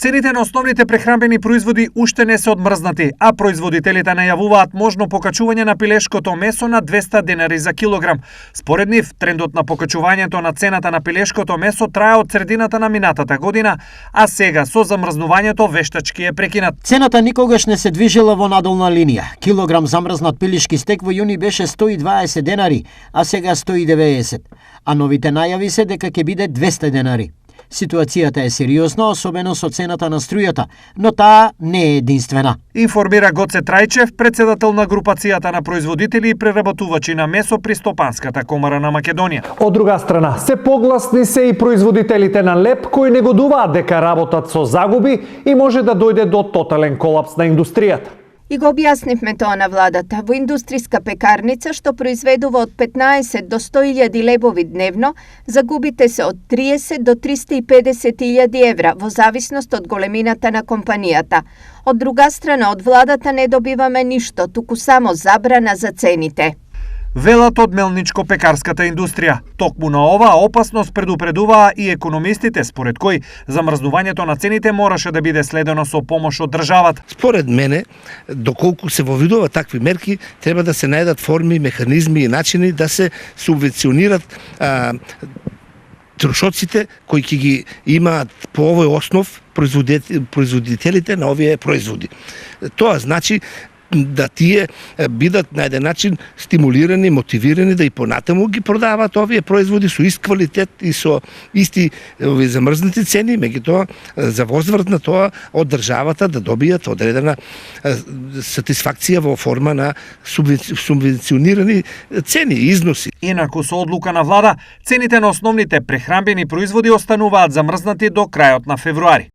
Цените на основните прехранбени производи уште не се одмрзнати, а производителите најавуваат можно покачување на пилешкото месо на 200 денари за килограм. Според нив, трендот на покачувањето на цената на пилешкото месо трае од средината на минатата година, а сега со замрзнувањето вештачки е прекинат. Цената никогаш не се движела во надолна линија. Килограм замрзнат пилешки стек во јуни беше 120 денари, а сега 190. А новите најави се дека ќе биде 200 денари. Ситуацијата е сериозна, особено со цената на струјата, но таа не е единствена. Информира Гоце Трајчев, председател на групацијата на производители и преработувачи на месо при Стопанската комара на Македонија. Од друга страна, се погласни се и производителите на леп кои негодуваат дека работат со загуби и може да дојде до тотален колапс на индустријата. И го објаснивме тоа на владата. Во индустријска пекарница што произведува од 15 до 100.000 лебови дневно, загубите се од 30 до 350.000 евра во зависност од големината на компанијата. Од друга страна, од владата не добиваме ништо, туку само забрана за цените. Велат од мелничко-пекарската индустрија. Токму на оваа опасност предупредуваа и економистите, според кои замрзнувањето на цените мораше да биде следено со помош од државата. Според мене, доколку се вовидува такви мерки, треба да се најдат форми, механизми и начини да се субвенционират трошоците кои ќе ги имаат по овој основ производителите на овие производи. Тоа значи да тие бидат на еден начин стимулирани, мотивирани да и понатаму ги продаваат овие производи со ист квалитет и со исти овие замрзнати цени, меѓутоа за возврат на тоа од државата да добијат одредена сатисфакција во форма на субвенционирани цени и износи. Инаку со одлука на влада, цените на основните прехранбени производи остануваат замрзнати до крајот на февруари.